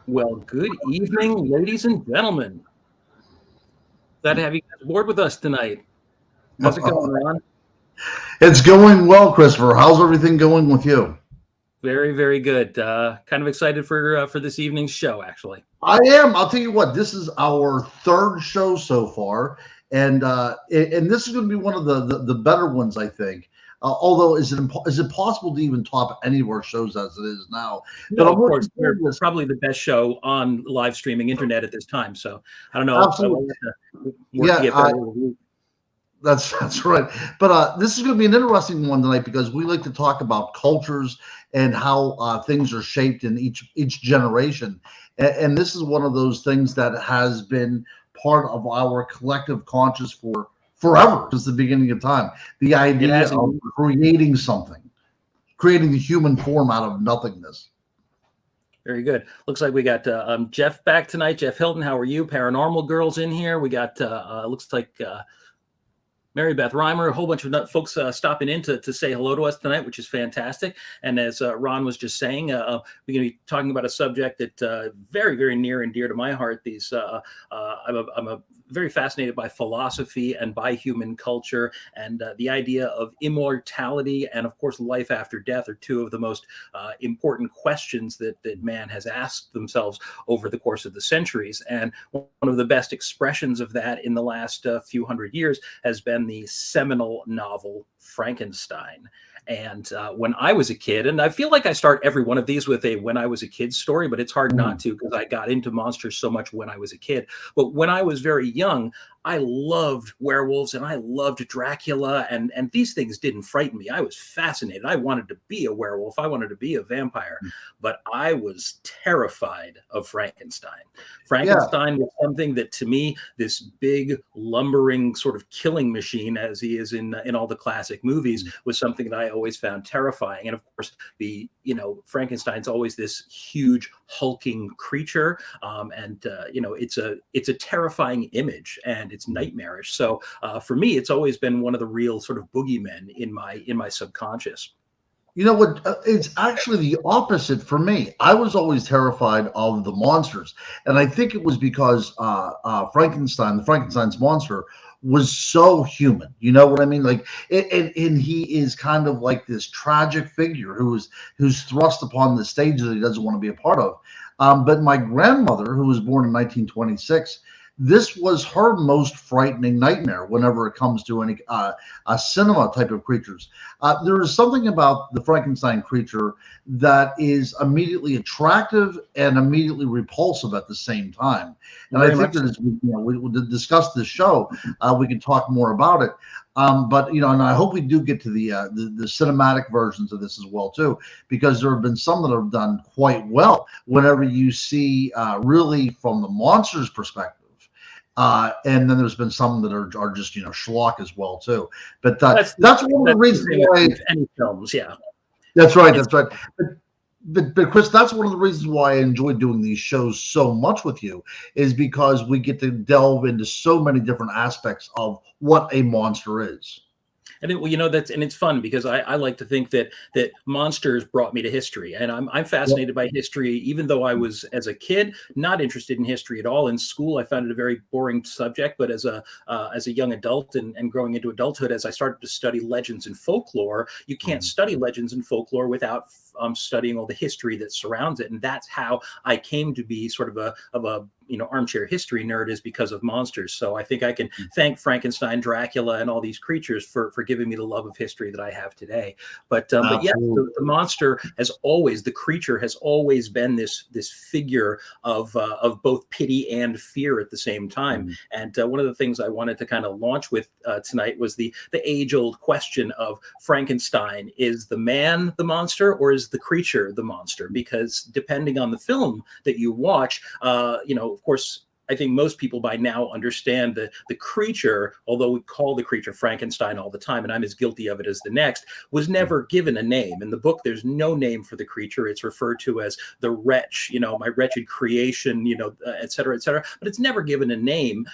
Well, good evening, ladies and gentlemen. Glad to have you guys aboard with us tonight. How's it going, Ron? It's going well, Christopher. How's everything going with you? Very, very good. Kind of excited for this evening's show, actually. I am. I'll tell you what. This is our third show so far, and this is going to be one of the better ones, I think. Although, is it possible to even top any of our shows as it is now? But No, I'm of looking course, forward we're to this. probably the best show on live streaming internet at this time. So I don't know. Absolutely. We'll have to work to Yeah, get better. With you. that's right. But this is going to be an interesting one tonight because we like to talk about cultures and how things are shaped in each generation, and this is one of those things that has been part of our collective conscious for forever since the beginning of time. The It idea hasn't. of creating something, creating the human form out of nothingness. Very good. Looks like we got Jeff back tonight. Jeff Hilton, how are you? Paranormal Girls in here. We got looks like Mary Beth Reimer, a whole bunch of folks stopping in to say hello to us tonight, which is fantastic. And as Ron was just saying, we're going to be talking about a subject that very, very near and dear to my heart. I'm very fascinated by philosophy and by human culture, and the idea of immortality and, of course, life after death are two of the most important questions that man has asked themselves over the course of the centuries. And one of the best expressions of that in the last few hundred years has been the seminal novel Frankenstein. And when I was a kid, and I feel like I start every one of these with a when I was a kid story, but it's hard not to because I got into monsters so much when I was a kid. But when I was very young, I loved werewolves and I loved Dracula, and these things didn't frighten me. I was fascinated. I wanted to be a werewolf. I wanted to be a vampire, but I was terrified of Frankenstein. Yeah. Frankenstein was something that, to me, this big lumbering sort of killing machine, as he is in all the classic movies, was something that I always found terrifying. And of course, Frankenstein's always this huge hulking creature, and it's a terrifying image and it's nightmarish. So for me, it's always been one of the real sort of boogeymen in my subconscious. You know what? It's actually the opposite for me. I was always terrified of the monsters, and I think it was because the Frankenstein's monster, was so human. You know what I mean? Like, and he is kind of like this tragic figure who's thrust upon the stage that he doesn't want to be a part of. But my grandmother, who was born in 1926, this was her most frightening nightmare whenever it comes to any a cinema type of creatures. There is something about the Frankenstein creature that is immediately attractive and immediately repulsive at the same time. And I Very think much that so. as we will discuss this show, we can talk more about it. But and I hope we do get to the cinematic versions of this as well too, because there have been some that have done quite well. Whenever you see really from the monster's perspective. And then there's been some that are just schlock as well too. But that's one of the that's the reasons same why. with any films. Yeah, That's right. it's That's right. But Chris, that's one of the reasons why I enjoy doing these shows so much with you, is because we get to delve into so many different aspects of what a monster is. And it's fun because I like to think that monsters brought me to history, and I'm Yep. fascinated by history, even though I was, as a kid, not interested in history at all. In school, I found it a very boring subject, but as a young adult and growing into adulthood, as I started to study legends and folklore, you can't study legends and folklore without studying all the history that surrounds it, and that's how I came to be sort of a armchair history nerd, is because of monsters. So I think I can thank Frankenstein, Dracula, and all these creatures for giving me the love of history that I have today. But yeah, Absolutely. the monster has always, the creature has always been this figure of both pity and fear at the same time. And one of the things I wanted to kind of launch with tonight was the age old question of Frankenstein: is the man the monster, or is the creature the monster? Because depending on the film that you watch, of course, I think most people by now understand the creature, although we call the creature Frankenstein all the time, and I'm as guilty of it as the next, was never given a name. In the book, there's no name for the creature. It's referred to as the wretch, my wretched creation, et cetera, et cetera. But it's never given a name.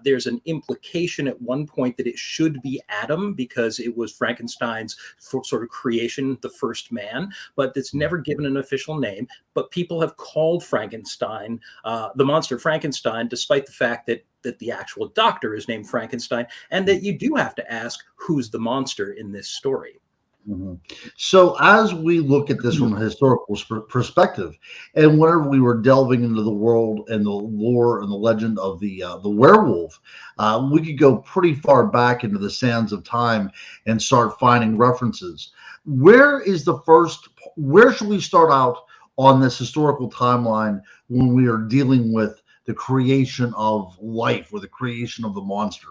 There's an implication at one point that it should be Adam because it was Frankenstein's sort of creation, the first man, but it's never given an official name. but people have called Frankenstein the monster Frankenstein, despite the fact that the actual doctor is named Frankenstein, and that you do have to ask who's the monster in this story. Mhm. So, as we look at this from a historical perspective, and whenever we were delving into the world and the lore and the legend of the werewolf, we could go pretty far back into the sands of time and start finding references. Where is the first? Where should we start out on this historical timeline when we are dealing with the creation of life or the creation of the monster?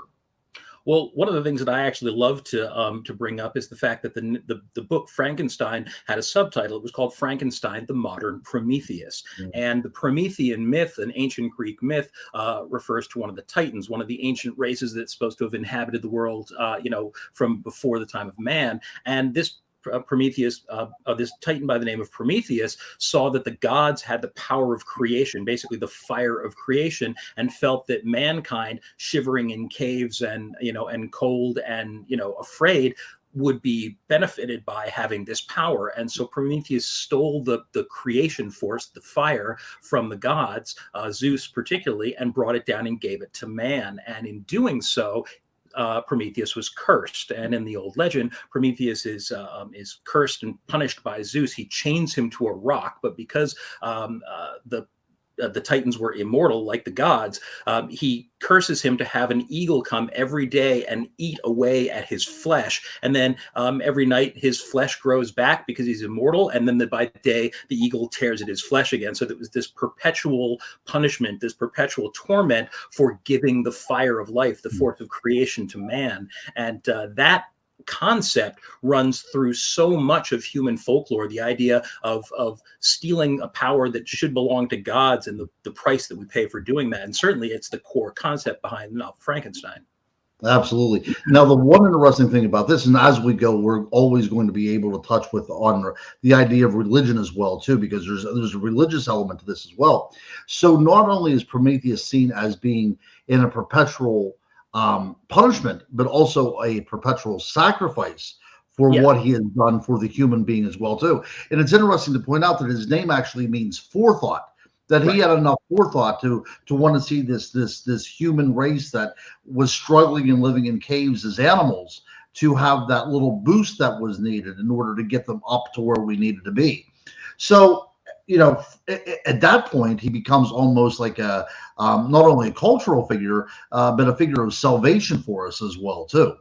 Well, one of the things that I actually love to bring up is the fact that the book Frankenstein had a subtitle. It was called Frankenstein: The Modern Prometheus, and the Promethean myth, an ancient Greek myth, refers to one of the Titans, one of the ancient races that's supposed to have inhabited the world, from before the time of man. And this Prometheus, this Titan by the name of Prometheus, saw that the gods had the power of creation, basically the fire of creation, and felt that mankind, shivering in caves and cold and afraid, would be benefited by having this power. And so Prometheus stole the creation force, the fire, from the gods, Zeus particularly, and brought it down and gave it to man. And in doing so, Prometheus was cursed, and in the old legend, Prometheus is cursed and punished by Zeus. He chains him to a rock, but because the Titans were immortal like the gods, he curses him to have an eagle come every day and eat away at his flesh. And then every night his flesh grows back because he's immortal. And then by day, the eagle tears at his flesh again. So there was this perpetual punishment, this perpetual torment for giving the fire of life, the force of creation to man. And that concept runs through so much of human folklore, the idea of stealing a power that should belong to gods and the price that we pay for doing that. And certainly it's the core concept behind the novel Frankenstein. Absolutely. Now, the one interesting thing about this, and as we go, we're always going to be able to touch on the idea of religion as well, too, because there's a religious element to this as well. So not only is Prometheus seen as being in a perpetual punishment, but also a perpetual sacrifice for what he has done for the human being as well, too. And it's interesting to point out that his name actually means forethought. That he had enough forethought to want to see this human race that was struggling and living in caves as animals to have that little boost that was needed in order to get them up to where we needed to be. So, at that point, he becomes almost like a not only a cultural figure, but a figure of salvation for us as well, too.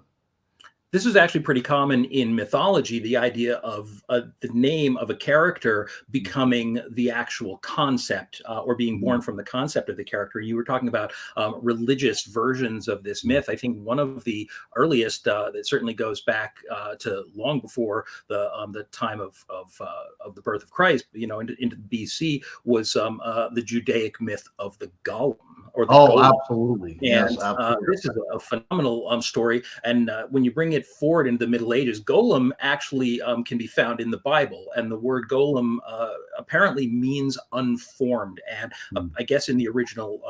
This is actually pretty common in mythology, the idea of the name of a character becoming the actual concept, or being born from the concept of the character. You were talking about religious versions of this myth. I think one of the earliest that certainly goes back to long before the time of the birth of Christ, into BC, was the Judaic myth of the golem. Or the golem. Absolutely. And yes, absolutely. This is a phenomenal story. And when you bring it forward into the Middle Ages, golem actually can be found in the Bible. And the word golem apparently means unformed. And I guess in the original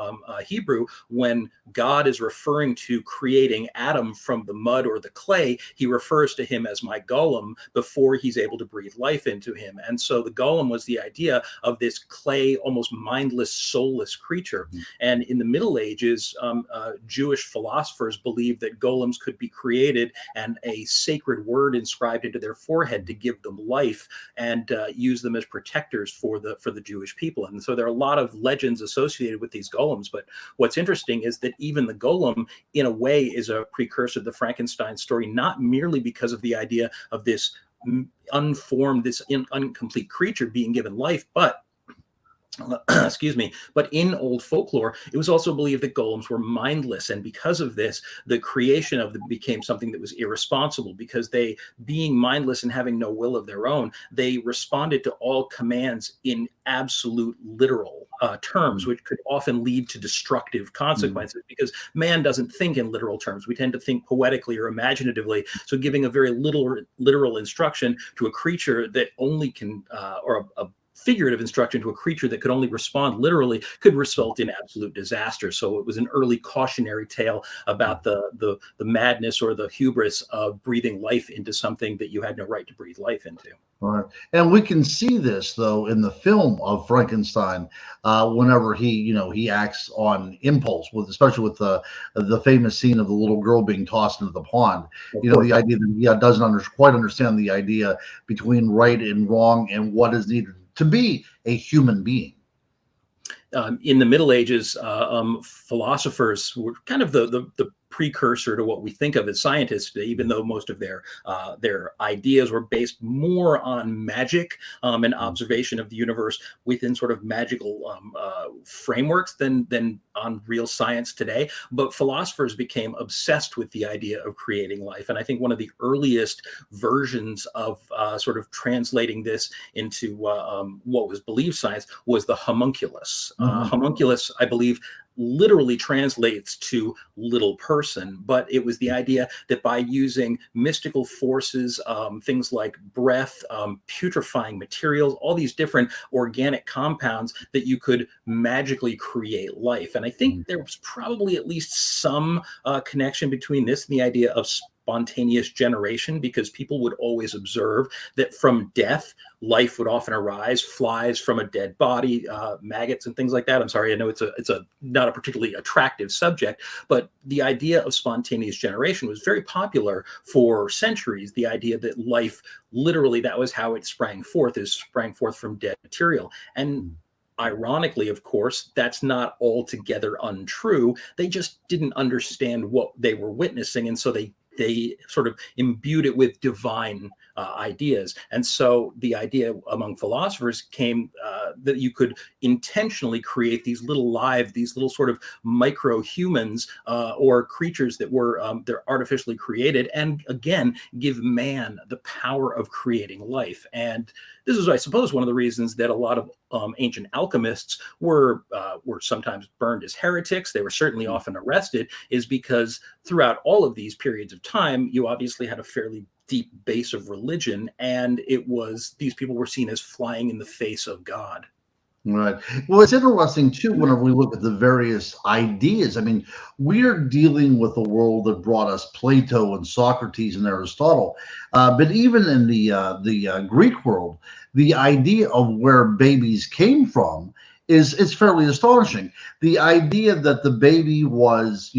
Hebrew, when God is referring to creating Adam from the mud or the clay, he refers to him as my golem before he's able to breathe life into him. And so the golem was the idea of this clay, almost mindless, soulless creature. And in the Middle Ages, Jewish philosophers believed that golems could be created and a sacred word inscribed into their forehead to give them life and use them as protectors for the Jewish people. And so there are a lot of legends associated with these golems. But what's interesting is that even the golem, in a way, is a precursor to the Frankenstein story, not merely because of the idea of this unformed, this incomplete creature being given life, but excuse me, but in old folklore, it was also believed that golems were mindless. And because of this, the creation of them became something that was irresponsible, because they, being mindless and having no will of their own, they responded to all commands in absolute literal terms, which could often lead to destructive consequences, because man doesn't think in literal terms. We tend to think poetically or imaginatively. So giving a very literal instruction to a creature that only can, or a figurative instruction to a creature that could only respond literally could result in absolute disaster. So it was an early cautionary tale about the madness or the hubris of breathing life into something that you had no right to breathe life into. All right. And we can see this though in the film of Frankenstein, whenever he acts on impulse, especially with the famous scene of the little girl being tossed into the pond. Of You know, course. the idea that he doesn't quite understand the idea between right and wrong and what is needed to be a human being. In the Middle Ages, philosophers were kind of the precursor to what we think of as scientists today, even though most of their ideas were based more on magic and observation of the universe within sort of magical frameworks than on real science today. But philosophers became obsessed with the idea of creating life. And I think one of the earliest versions of sort of translating this into what was believed science was the homunculus. Homunculus, I believe, literally translates to little person, but it was the idea that by using mystical forces, things like breath, putrefying materials, all these different organic compounds, that you could magically create life. And I think there was probably at least some connection between this and the idea of spontaneous generation, because people would always observe that from death, life would often arise, flies from a dead body, maggots and things like that. I'm sorry, I know it's a not a particularly attractive subject, but the idea of spontaneous generation was very popular for centuries. The idea that life, literally, that was how it sprang forth from dead material. And ironically, of course, that's not altogether untrue. They just didn't understand what they were witnessing, and so they sort of imbued it with divine ideas. And so the idea among philosophers came that you could intentionally create these little sort of micro humans or creatures that were they're artificially created, and again, give man the power of creating life. And this is, I suppose, one of the reasons that a lot of ancient alchemists were sometimes burned as heretics. They were certainly often arrested, is because throughout all of these periods of time, you obviously had a fairly deep base of religion, and these people were seen as flying in the face of God. Right. Well, it's interesting too whenever we look at the various ideas. I mean, we're dealing with a world that brought us Plato and Socrates and Aristotle, but even in the Greek world, the idea of where babies came from is fairly astonishing. The idea that the baby was,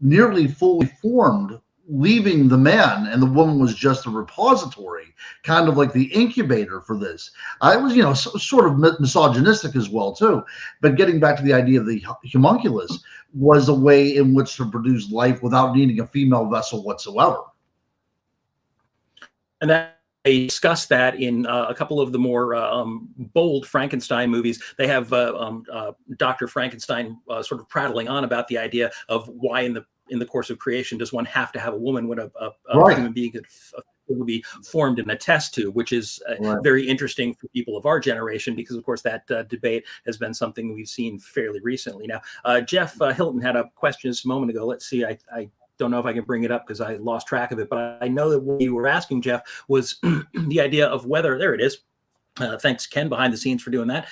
nearly fully formed, leaving the man, and the woman was just a repository, kind of like the incubator for this. I was, sort of misogynistic as well too. But getting back to the idea of the homunculus was a way in which to produce life without needing a female vessel whatsoever. And that they discuss that in a couple of the more bold Frankenstein movies. They have Dr. Frankenstein sort of prattling on about the idea of why in the course of creation does one have to have a woman when a Right. human being would be formed in a test tube, which is Right. very interesting for people of our generation, because of course that debate has been something we've seen fairly recently. Now, Jeff Hilton had a question just a moment ago. Let's see, I don't know if I can bring it up because I lost track of it, but I know that what you were asking, Jeff, was the idea of whether, there it is. Thanks, Ken, behind the scenes, for doing that.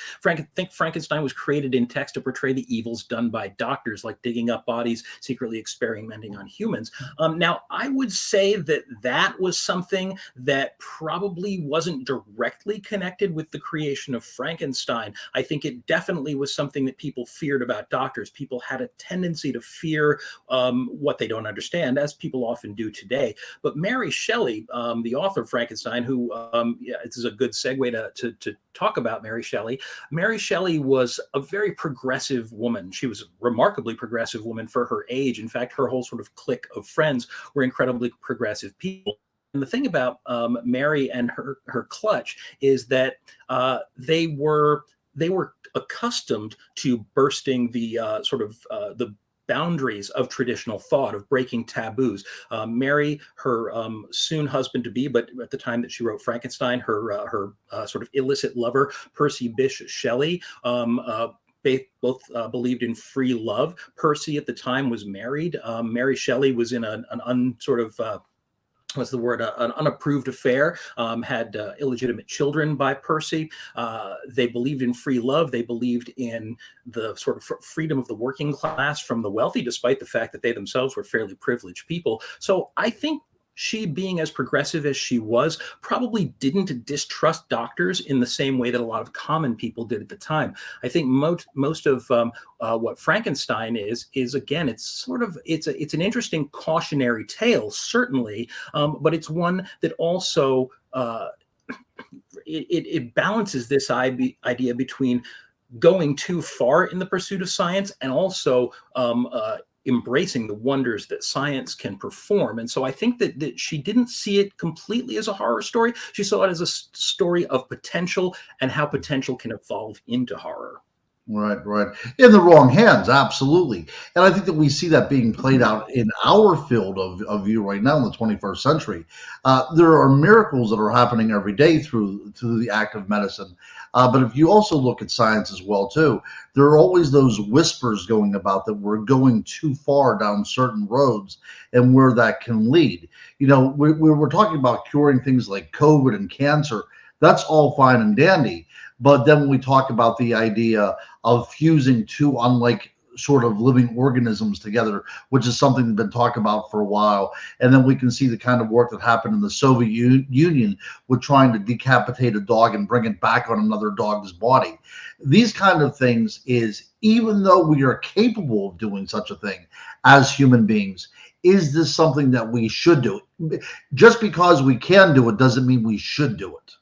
Think Frankenstein was created in text to portray the evils done by doctors, like digging up bodies, secretly experimenting on humans. Now, I would say that was something that probably wasn't directly connected with the creation of Frankenstein. I think it definitely was something that people feared about doctors. People had a tendency to fear what they don't understand, as people often do today. But Mary Shelley, the author of Frankenstein, who this is a good segue to talk about Mary Shelley. Mary Shelley was a very progressive woman. She was a remarkably progressive woman for her age. In fact, her whole sort of clique of friends were incredibly progressive people. And the thing about Mary and her clutch is that they were accustomed to bursting the the boundaries of traditional thought, of breaking taboos. Mary, her soon husband to be, but at the time that she wrote Frankenstein, her sort of illicit lover, Percy Bysshe Shelley, both believed in free love. Percy at the time was married. Mary Shelley was in an what's the word, an unapproved affair, had illegitimate children by Percy. They believed in free love. They believed in the sort of freedom of the working class from the wealthy, despite the fact that they themselves were fairly privileged people. So I think she, being as progressive as she was, probably didn't distrust doctors in the same way that a lot of common people did at the time. I think most of what Frankenstein is again, it's sort of it's an interesting cautionary tale, certainly, but it's one that also it balances this idea between going too far in the pursuit of science and also embracing the wonders that science can perform. And so I think that she didn't see it completely as a horror story. She saw it as a story of potential and how potential can evolve into horror. Right, right. In the wrong hands, absolutely. And I think that we see that being played out in our field of view right now in the 21st century. There are miracles that are happening every day through the act of medicine. But if you also look at science as well, too, there are always those whispers going about that we're going too far down certain roads and where that can lead. You know, we're talking about curing things like COVID and cancer. That's all fine and dandy. But then when we talk about the idea of fusing two unlike sort of living organisms together, which is something that's been talked about for a while, and then we can see the kind of work that happened in the Soviet Union with trying to decapitate a dog and bring it back on another dog's body. These kind of things is, even though we are capable of doing such a thing as human beings, is this something that we should do? Just because we can do it doesn't mean we should do it.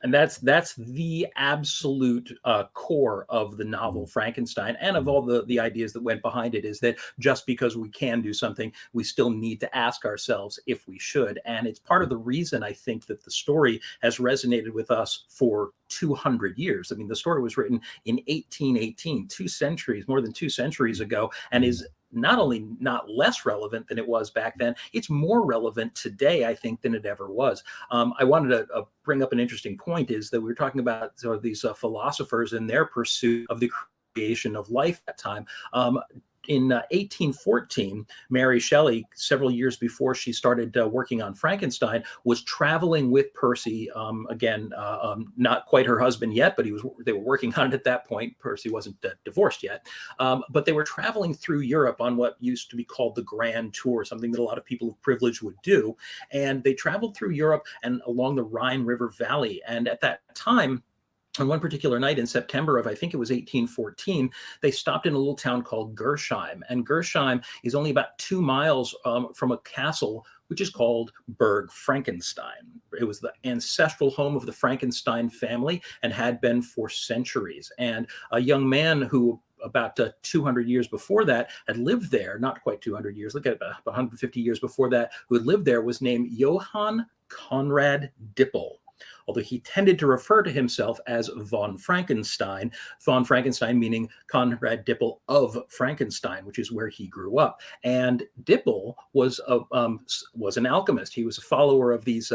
And that's the absolute core of the novel Frankenstein, and of all the ideas that went behind it, is that just because we can do something, we still need to ask ourselves if we should. And it's part of the reason I think that the story has resonated with us for 200 years. I mean, the story was written in 1818, more than 2 centuries ago, and is not only not less relevant than it was back then, it's more relevant today, I think, than it ever was. I wanted to bring up an interesting point, is that we were talking about sort of these philosophers and their pursuit of the creation of life at that time. In 1814, Mary Shelley, several years before she started working on Frankenstein, was traveling with Percy. Not quite her husband yet, but they were working on it at that point. Percy wasn't divorced yet, but they were traveling through Europe on what used to be called the Grand Tour, something that a lot of people of privilege would do. And they traveled through Europe and along the Rhine River Valley. And at that time, on one particular night in September of, I think it was 1814, they stopped in a little town called Gersheim. And Gersheim is only about 2 miles from a castle which is called Burg Frankenstein. It was the ancestral home of the Frankenstein family and had been for centuries. And a young man who about 200 years before that had lived there, not quite 200 years, look at about 150 years before that, who had lived there, was named Johann Conrad Dippel. Although he tended to refer to himself as von Frankenstein meaning Conrad Dippel of Frankenstein, which is where he grew up. And Dippel was an alchemist. He was a follower of these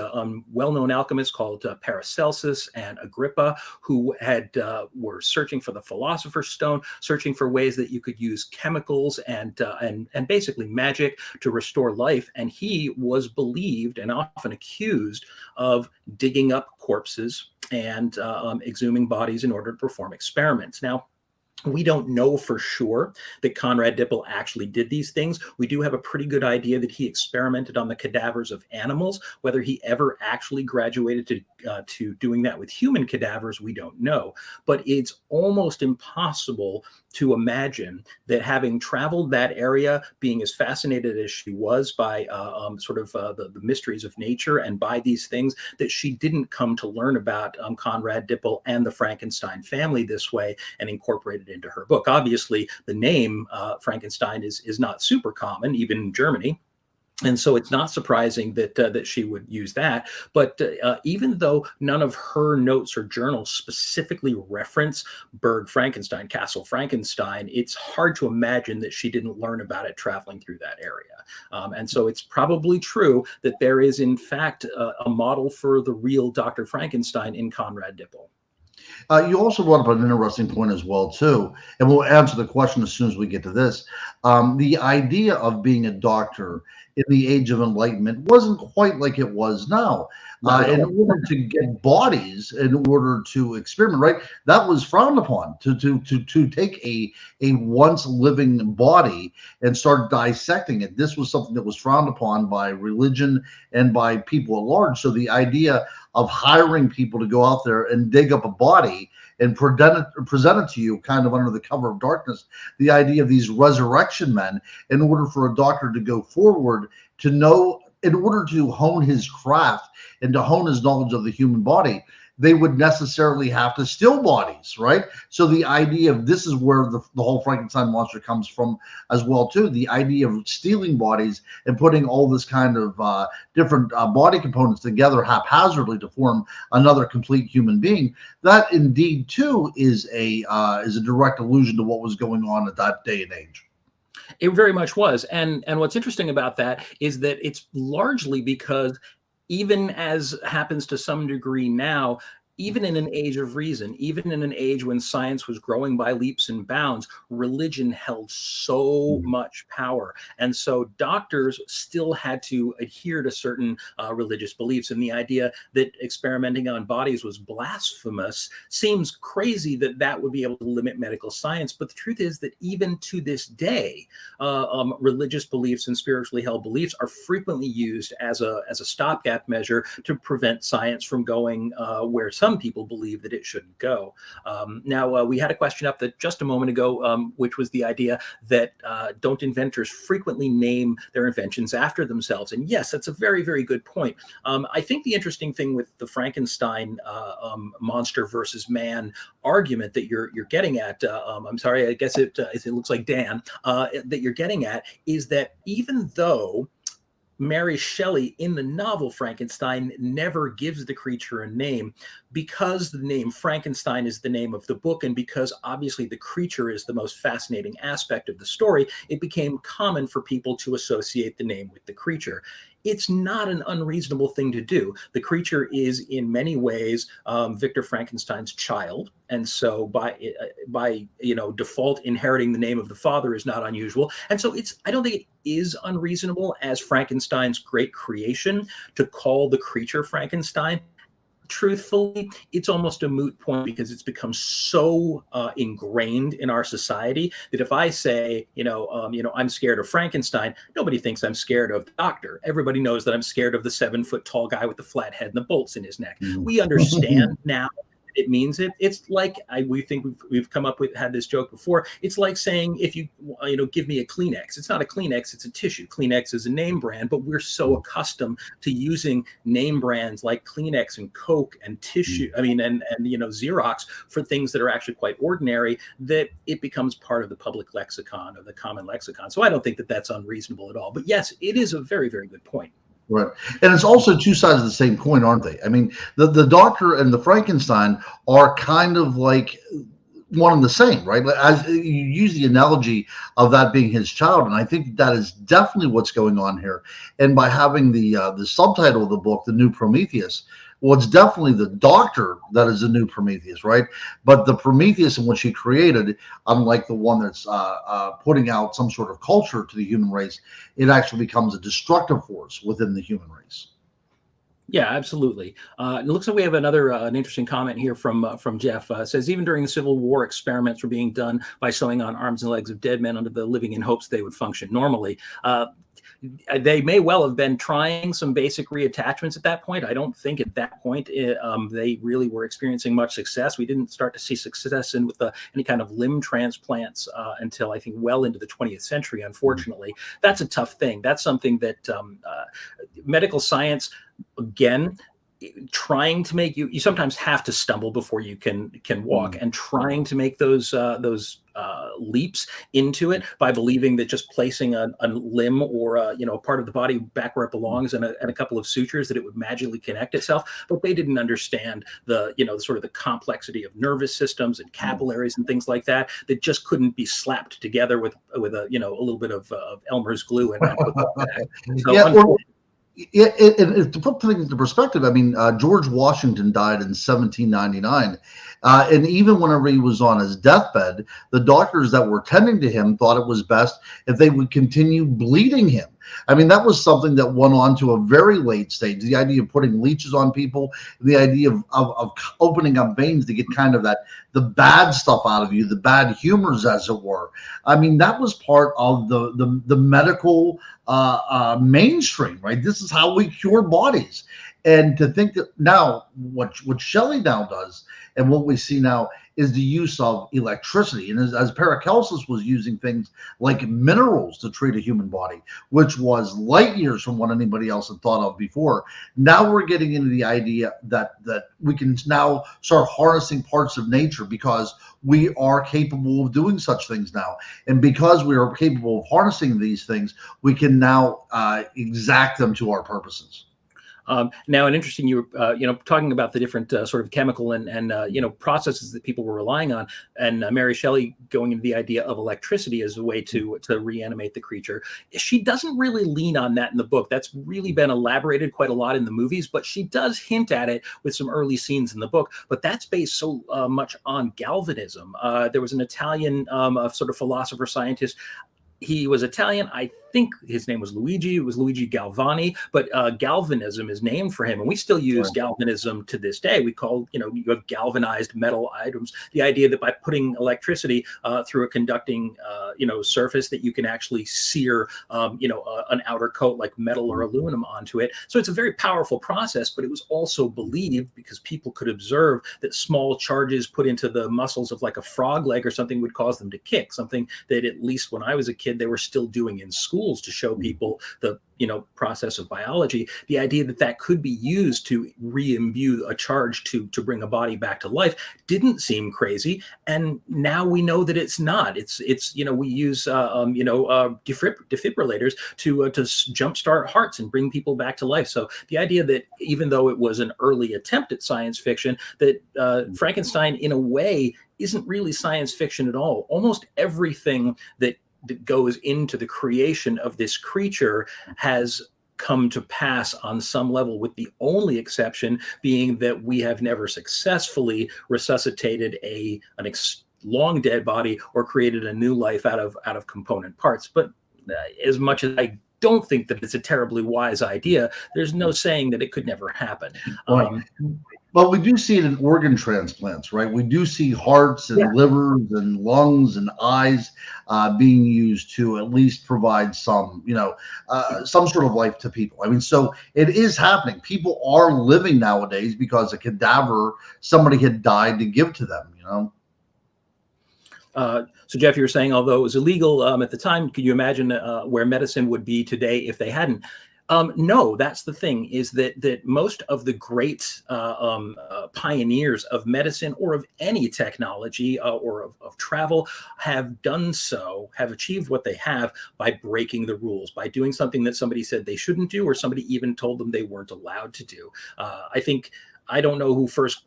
well-known alchemists called Paracelsus and Agrippa, who were searching for the Philosopher's Stone, searching for ways that you could use chemicals and basically magic to restore life. And he was believed and often accused of digging up corpses and exhuming bodies in order to perform experiments. Now, we don't know for sure that Conrad Dippel actually did these things. We do have a pretty good idea that he experimented on the cadavers of animals. Whether he ever actually graduated to doing that with human cadavers, we don't know. But it's almost impossible to imagine that, having traveled that area, being as fascinated as she was by the mysteries of nature and by these things, that she didn't come to learn about Conrad Dippel and the Frankenstein family this way and incorporate it into her book. Obviously, the name Frankenstein is not super common, even in Germany. And so it's not surprising that she would use that. But even though none of her notes or journals specifically reference Burg Frankenstein, Castle Frankenstein, it's hard to imagine that she didn't learn about it traveling through that area. And so it's probably true that there is, in fact, a model for the real Dr. Frankenstein in Conrad Dippel. You also brought up an interesting point as well, too, and we'll answer the question as soon as we get to this. The idea of being a doctor in the Age of Enlightenment wasn't quite like it was now. Not at In all. order to get bodies, in order to experiment, right? That was frowned upon. To take a once living body and start dissecting it. This was something that was frowned upon by religion and by people at large. So the idea of hiring people to go out there and dig up a body and present it to you kind of under the cover of darkness, the idea of these resurrection men, in order for a doctor to go forward, to know, in order to hone his craft and to hone his knowledge of the human body, they would necessarily have to steal bodies, right? So the idea of, this is where the whole Frankenstein monster comes from as well too. The idea of stealing bodies and putting all this kind of different body components together haphazardly to form another complete human being. That indeed too is a direct allusion to what was going on at that day and age. It very much was. And what's interesting about that is that it's largely because, even as happens to some degree now, even in an age of reason, even in an age when science was growing by leaps and bounds, religion held so much power. And so doctors still had to adhere to certain religious beliefs. And the idea that experimenting on bodies was blasphemous seems crazy, that that would be able to limit medical science. But the truth is that even to this day, religious beliefs and spiritually held beliefs are frequently used as a stopgap measure to prevent science from going where some people believe that it shouldn't go. Now, we had a question up that just a moment ago, which was the idea that don't inventors frequently name their inventions after themselves? And yes, that's a very, very good point. I think the interesting thing with the Frankenstein monster versus man argument that you're getting at, I'm sorry, I guess it looks like Dan, that you're getting at, is that even though Mary Shelley in the novel Frankenstein never gives the creature a name, because the name Frankenstein is the name of the book, and because obviously the creature is the most fascinating aspect of the story, it became common for people to associate the name with the creature. It's not an unreasonable thing to do. The creature is in many ways Victor Frankenstein's child, and so by default, inheriting the name of the father is not unusual. And so I don't think it is unreasonable, as Frankenstein's great creation, to call the creature Frankenstein. Truthfully, it's almost a moot point, because it's become so ingrained in our society that if I say, I'm scared of Frankenstein, nobody thinks I'm scared of the doctor. Everybody knows that I'm scared of the 7-foot tall guy with the flat head and the bolts in his neck. We understand now it means it. It's like we think we've come up with, had this joke before. It's like saying, if you give me a Kleenex, it's not a Kleenex, it's a tissue. Kleenex is a name brand, but we're so accustomed to using name brands like Kleenex and Coke and tissue, and Xerox for things that are actually quite ordinary, that it becomes part of the public lexicon, or the common lexicon. So I don't think that that's unreasonable at all. But yes, it is a very, very good point. Right. And it's also two sides of the same coin, aren't they? I mean, the doctor and the Frankenstein are kind of like one and the same, right? As you use the analogy of that being his child, and I think that is definitely what's going on here. And by having the subtitle of the book, The New Prometheus, well, it's definitely the doctor that is the new Prometheus, right? But the Prometheus in which he created, unlike the one that's putting out some sort of culture to the human race, it actually becomes a destructive force within the human race. Yeah, absolutely. It looks like we have an interesting comment here from Jeff. Says, even during the Civil War, experiments were being done by sewing on arms and legs of dead men under the living in hopes they would function normally. They may well have been trying some basic reattachments at that point. I don't think at that point they really were experiencing much success. We didn't start to see success with any kind of limb transplants until I think well into the 20th century, unfortunately. That's a tough thing. That's something that medical science, again, trying to make you sometimes have to stumble before you can walk, and trying to make those leaps into it by believing that just placing a limb or part of the body back where it belongs and a couple of sutures, that it would magically connect itself. But they didn't understand the sort of the complexity of nervous systems and capillaries and things like that just couldn't be slapped together with a little bit of Elmer's glue and put that back. So, to put things into perspective, I mean, George Washington died in 1799, And even whenever he was on his deathbed, the doctors that were tending to him thought it was best if they would continue bleeding him. I mean, that was something that went on to a very late stage. The idea of putting leeches on people, the idea of opening up veins to get kind of the bad stuff out of you, the bad humors, as it were. I mean, that was part of the medical mainstream, right? This is how we cure bodies. And to think that now what Shelley now does and what we see now is the use of electricity. And as Paracelsus was using things like minerals to treat a human body, which was light years from what anybody else had thought of before. Now we're getting into the idea that we can now start harnessing parts of nature because we are capable of doing such things now. And because we are capable of harnessing these things, we can now exact them to our purposes. Now, an interesting, you were, talking about the different sort of chemical and processes that people were relying on, and Mary Shelley going into the idea of electricity as a way to reanimate the creature. She doesn't really lean on that in the book. That's really been elaborated quite a lot in the movies, but she does hint at it with some early scenes in the book. But that's based so much on galvanism. There was an Italian sort of philosopher scientist. He was Italian. I think his name was Luigi. It was Luigi Galvani, but galvanism is named for him. And we still use galvanism to this day. We call, you have galvanized metal items. The idea that by putting electricity through a conducting, surface that you can actually sear, an outer coat like metal or aluminum onto it. So it's a very powerful process, but it was also believed because people could observe that small charges put into the muscles of like a frog leg or something would cause them to kick, something that at least when I was a kid, they were still doing in schools to show people the process of biology. The idea that could be used to re-imbue a charge to bring a body back to life didn't seem crazy, and now we know that it's not. It's we use defibrillators to jumpstart hearts and bring people back to life. So the idea that even though it was an early attempt at science fiction, that Frankenstein in a way isn't really science fiction at all. Almost everything that goes into the creation of this creature has come to pass on some level, with the only exception being that we have never successfully resuscitated an long dead body or created a new life out of component parts. But as much as I don't think that it's a terribly wise idea, there's no saying that it could never happen. Right. But we do see it in organ transplants, right? We do see hearts and livers and lungs and eyes being used to at least provide some sort of life to people. I mean, so it is happening. People are living nowadays because a cadaver, somebody had died to give to them, So Jeff, you were saying, although it was illegal at the time, could you imagine where medicine would be today if they hadn't? No, that's the thing, is that most of the great pioneers of medicine or of any technology or of travel have achieved what they have by breaking the rules, by doing something that somebody said they shouldn't do, or somebody even told them they weren't allowed to do. I don't know who first,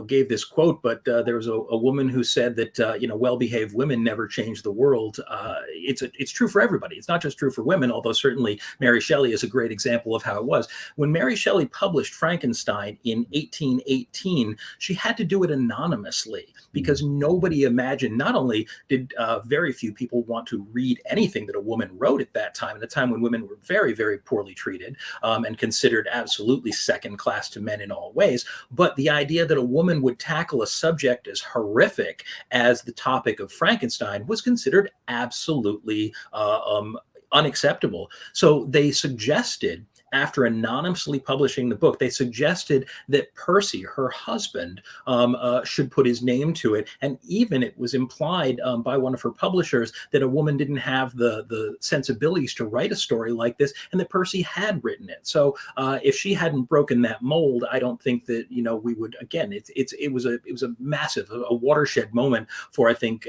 gave this quote, but there was a woman who said that, well-behaved women never change the world. It's true for everybody. It's not just true for women, although certainly Mary Shelley is a great example of how it was. When Mary Shelley published Frankenstein in 1818, she had to do it anonymously because nobody imagined, not only did very few people want to read anything that a woman wrote at that time, at a time when women were very, very poorly treated and considered absolutely second class to men in all ways. But the idea that a woman would tackle a subject as horrific as the topic of Frankenstein was considered absolutely unacceptable. So they suggested, after anonymously publishing the book, they suggested that Percy, her husband, should put his name to it. And even it was implied by one of her publishers that a woman didn't have the sensibilities to write a story like this, and that Percy had written it. So if she hadn't broken that mold, I don't think that we would. Again, it was a massive, a watershed moment for, I think,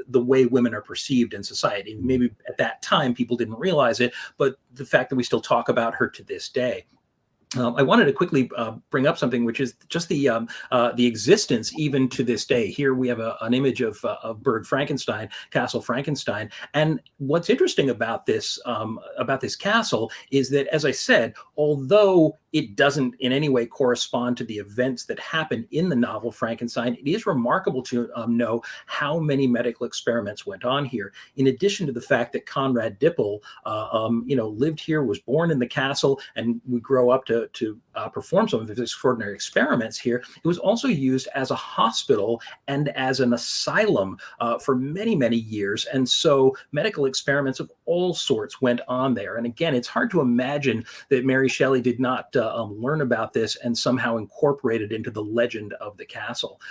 the way women are perceived in society. Maybe at that time people didn't realize it, but the fact that we still talk about her to this day. I wanted to quickly bring up something, which is just the existence even to this day. Here we have an image of Burg Frankenstein, Castle Frankenstein, and what's interesting about this castle is that, as I said, although it doesn't in any way correspond to the events that happen in the novel Frankenstein, it is remarkable to know how many medical experiments went on here. In addition to the fact that Conrad Dippel, lived here, was born in the castle, and would grow up to perform some of his extraordinary experiments here, it was also used as a hospital and as an asylum for many, many years. And so medical experiments of all sorts went on there. And again, it's hard to imagine that Mary Shelley did not learn about this and somehow incorporate it into the legend of the castle.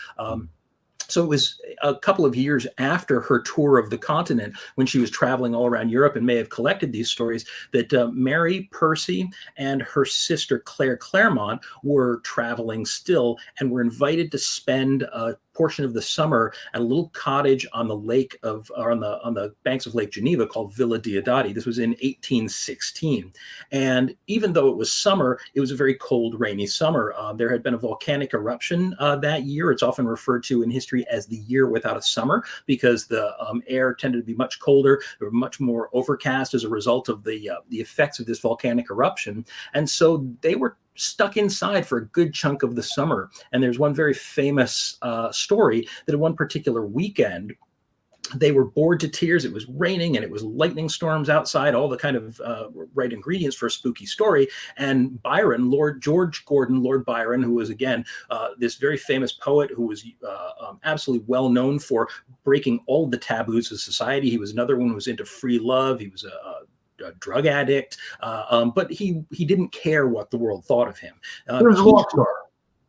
So it was a couple of years after her tour of the continent, when she was traveling all around Europe and may have collected these stories, that Mary Percy and her sister Claire Claremont were traveling still and were invited to spend a portion of the summer at a little cottage on the lake on the banks of Lake Geneva called Villa Diodati. This was in 1816. And even though it was summer, it was a very cold, rainy summer. There had been a volcanic eruption that year. It's often referred to in history as the year without a summer, because the air tended to be much colder. They were much more overcast as a result of the effects of this volcanic eruption. And so they were stuck inside for a good chunk of the summer. And there's one very famous story that in one particular weekend, they were bored to tears. It was raining and it was lightning storms outside, all the kind of right ingredients for a spooky story. And Byron, Lord George Gordon, Lord Byron, who was, again, this very famous poet who was absolutely well known for breaking all the taboos of society. He was another one who was into free love. He was a drug addict, but he didn't care what the world thought of him. He was a rock star.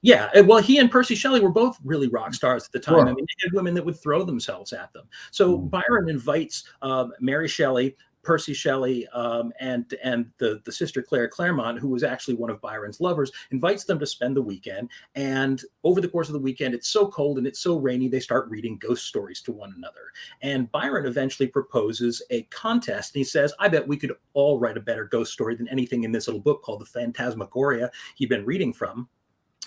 Yeah, well, he and Percy Shelley were both really rock stars at the time. Sure. I mean, they had women that would throw themselves at them. So Byron invites Mary Shelley, Percy Shelley, and the sister Claire Claremont, who was actually one of Byron's lovers, invites them to spend the weekend. And over the course of the weekend, it's so cold and it's so rainy, they start reading ghost stories to one another. And Byron eventually proposes a contest. And he says, I bet we could all write a better ghost story than anything in this little book called The Phantasmagoria he'd been reading from.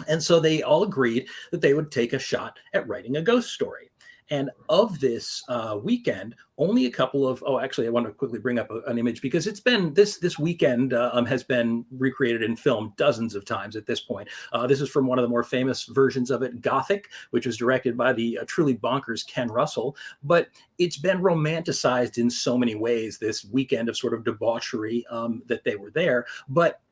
And so they all agreed that they would take a shot at writing a ghost story. And of this weekend, only a couple of, actually, I want to quickly bring up an image, because it's been, this weekend has been recreated in film dozens of times at this point. This is from one of the more famous versions of it, Gothic, which was directed by the truly bonkers Ken Russell. But it's been romanticized in so many ways, this weekend of sort of debauchery that they were there. But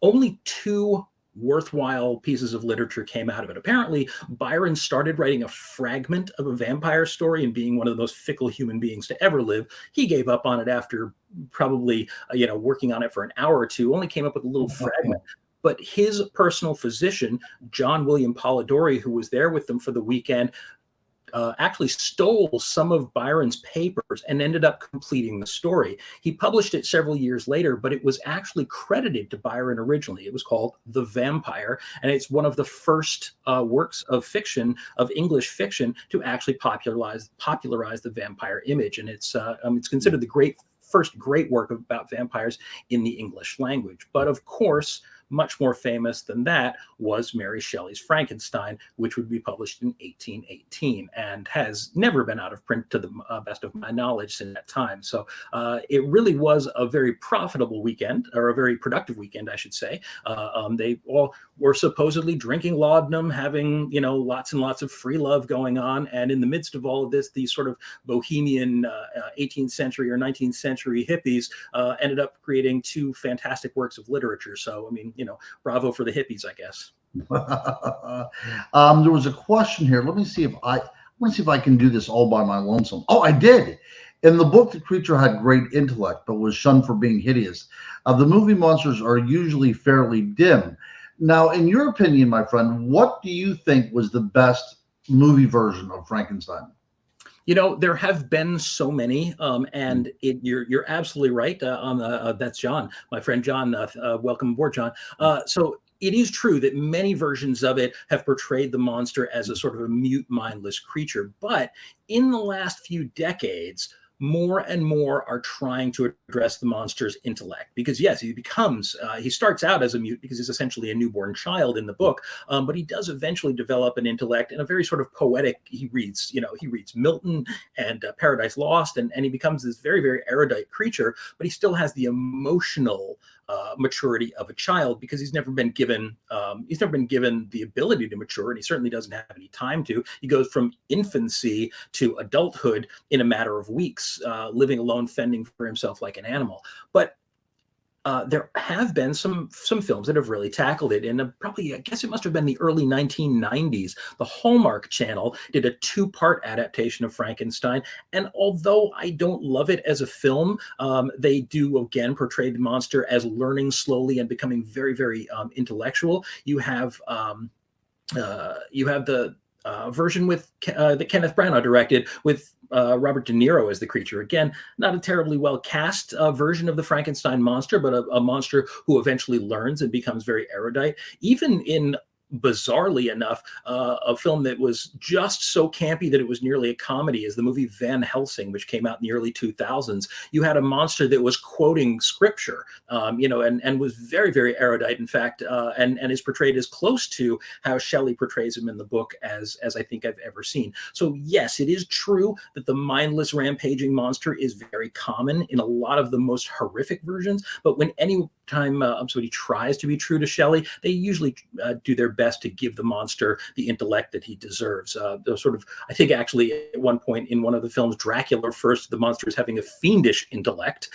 only two worthwhile pieces of literature came out of it. Apparently, Byron started writing a fragment of a vampire story, and being one of the most fickle human beings to ever live, he gave up on it after probably, working on it for an hour or two, only came up with a little fragment. But his personal physician, John William Polidori, who was there with them for the weekend, actually stole some of Byron's papers and ended up completing the story. He published it several years later, but it was actually credited to Byron originally. It was called The Vampire, and it's one of the first works of fiction, of English fiction, to actually popularize the vampire image. And it's considered the first great work about vampires in the English language. But of course, much more famous than that was Mary Shelley's Frankenstein, which would be published in 1818 and has never been out of print to the best of my knowledge since that time. So it really was a very profitable weekend, or a very productive weekend, I should say. They all were supposedly drinking laudanum, having, lots and lots of free love going on. And in the midst of all of this, these sort of bohemian 18th century or 19th century hippies ended up creating two fantastic works of literature. So, I mean, bravo for the hippies, I guess. There was a question here. Let me see if I can do this all by my lonesome. Oh, I did. In the book, the creature had great intellect, but was shunned for being hideous. The movie monsters are usually fairly dim. Now, in your opinion, my friend, what do you think was the best movie version of Frankenstein? There have been so many, and you're absolutely right. That's John, my friend John. Welcome aboard, John. So it is true that many versions of it have portrayed the monster as a sort of a mute, mindless creature. But in the last few decades, more and more are trying to address the monster's intellect, because yes, he starts out as a mute because he's essentially a newborn child in the book, but he does eventually develop an intellect in a very sort of poetic. He reads Milton and Paradise Lost, and he becomes this very, very erudite creature, but he still has the emotional maturity of a child, because he's never been given the ability to mature, and he certainly doesn't have any time to. He goes from infancy to adulthood in a matter of weeks, living alone, fending for himself like an animal. But there have been some films that have really tackled it. And probably, I guess it must have been the early 1990s. The Hallmark Channel did a 2-part adaptation of Frankenstein. And although I don't love it as a film, they do again portray the monster as learning slowly and becoming very, very intellectual. You have the version with that Kenneth Branagh directed with Robert De Niro as the creature. Again, not a terribly well cast version of the Frankenstein monster, but a monster who eventually learns and becomes very erudite. Even in, bizarrely enough, a film that was just so campy that it was nearly a comedy is the movie Van Helsing, which came out in the early 2000s. You had a monster that was quoting scripture, and was very, very erudite, in fact, and is portrayed as close to how Shelley portrays him in the book as I think I've ever seen. So yes, it is true that the mindless rampaging monster is very common in a lot of the most horrific versions, but when any time somebody tries to be true to Shelley, they usually do their best to give the monster the intellect that he deserves. I think actually at one point in one of the films, Dracula first, the monster is having a fiendish intellect,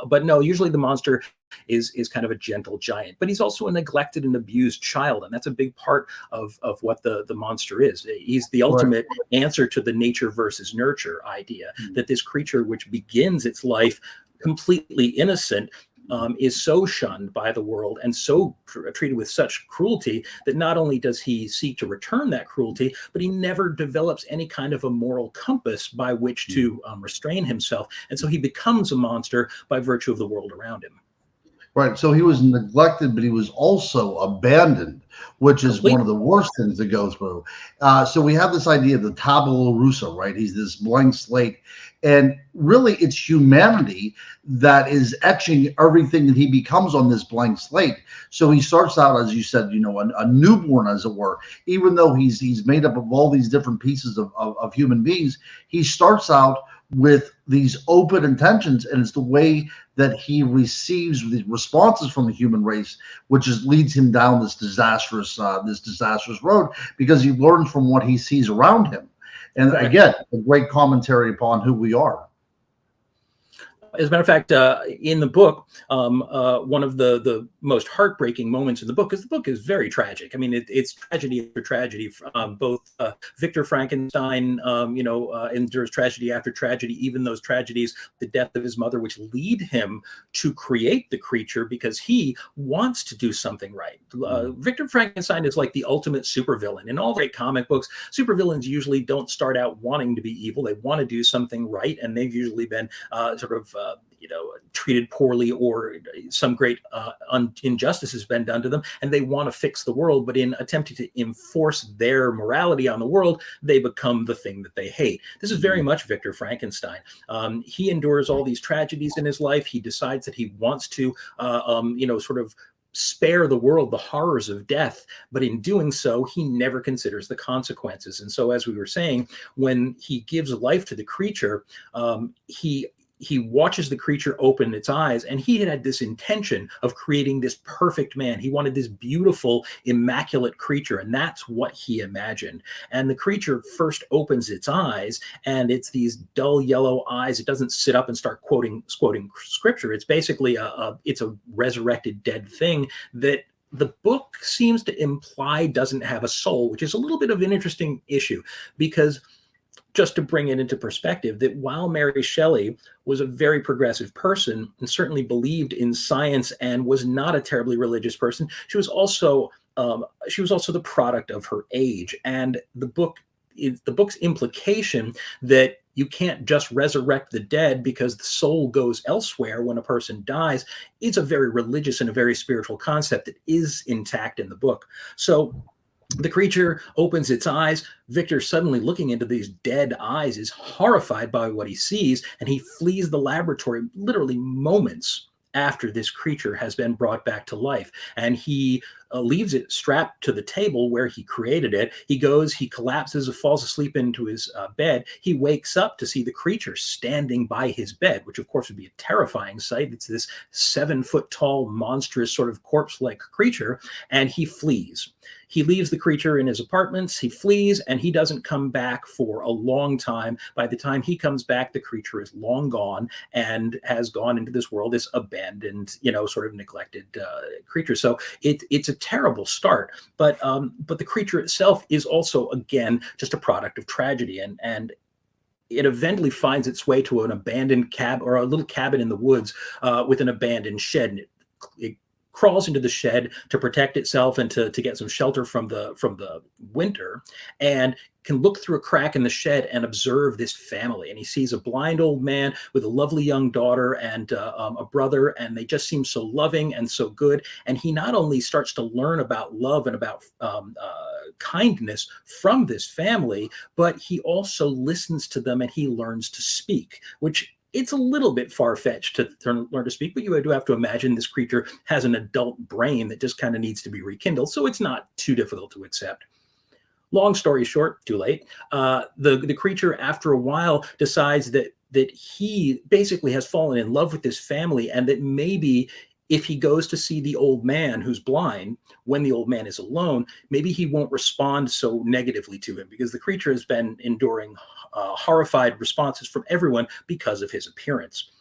but no, usually the monster is kind of a gentle giant, but he's also a neglected and abused child, and that's a big part of what the monster is. He's the ultimate answer to the nature versus nurture idea, that this creature, which begins its life completely innocent, is so shunned by the world and so treated with such cruelty that not only does he seek to return that cruelty, but he never develops any kind of a moral compass by which to restrain himself. And so he becomes a monster by virtue of the world around him. Right. So he was neglected, but he was also abandoned, which is one of the worst things to go through. So we have this idea of the tabula rasa, right? He's this blank slate. And really, it's humanity that is etching everything that he becomes on this blank slate. So he starts out, as you said, a newborn, as it were. Even though he's made up of all these different pieces of human beings, he starts out with these open intentions, and it's the way that he receives the responses from the human race, which leads him down this disastrous road, because he learns from what he sees around him. And again, a great commentary upon who we are. As a matter of fact, in the book, one of the most heartbreaking moments in the book, because the book is very tragic. I mean, it's tragedy after tragedy. Both Victor Frankenstein, endures tragedy after tragedy, even those tragedies, the death of his mother, which lead him to create the creature because he wants to do something right. Victor Frankenstein is like the ultimate supervillain. In all great comic books, supervillains usually don't start out wanting to be evil. They want to do something right, and they've usually been treated poorly, or some great injustice has been done to them, and they want to fix the world. But in attempting to enforce their morality on the world, they become the thing that they hate. This is very much Victor Frankenstein. He endures all these tragedies in his life. He decides that he wants to, spare the world the horrors of death, but in doing so, he never considers the consequences. And so, as we were saying, when he gives life to the creature, he watches the creature open its eyes, and he had this intention of creating this perfect man. He wanted this beautiful, immaculate creature, and that's what he imagined. And the creature first opens its eyes, and it's these dull yellow eyes. It doesn't sit up and start quoting scripture. It's basically it's a resurrected dead thing that the book seems to imply doesn't have a soul, which is a little bit of an interesting issue, because just to bring it into perspective, that while Mary Shelley was a very progressive person and certainly believed in science and was not a terribly religious person, she was also the product of her age. And the book's implication that you can't just resurrect the dead because the soul goes elsewhere when a person dies is a very religious and a very spiritual concept that is intact in the book. So the creature opens its eyes. Victor, suddenly looking into these dead eyes, is horrified by what he sees, and he flees the laboratory literally moments after this creature has been brought back to life. And he leaves it strapped to the table where he created it. He goes, he collapses, falls asleep into his bed. He wakes up to see the creature standing by his bed, which of course would be a terrifying sight. It's this 7-foot tall, monstrous sort of corpse-like creature, and he flees. He leaves the creature in his apartments, he flees, and he doesn't come back for a long time. By the time he comes back, the creature is long gone and has gone into this world, this abandoned, sort of neglected creature. So it's a terrible start, but the creature itself is also, again, just a product of tragedy, and it eventually finds its way to an abandoned cab or a little cabin in the woods with an abandoned shed. And it crawls into the shed to protect itself and to get some shelter from the winter, and can look through a crack in the shed and observe this family. And he sees a blind old man with a lovely young daughter and a brother, and they just seem so loving and so good. And he not only starts to learn about love and about kindness from this family, but he also listens to them and he learns to speak, which it's a little bit far-fetched to learn to speak, but you do have to imagine this creature has an adult brain that just kind of needs to be rekindled. So it's not too difficult to accept. Long story short, too late. The creature, after a while, decides that he basically has fallen in love with this family, and that maybe if he goes to see the old man who's blind, when the old man is alone, maybe he won't respond so negatively to him, because the creature has been enduring horrified responses from everyone because of his appearance.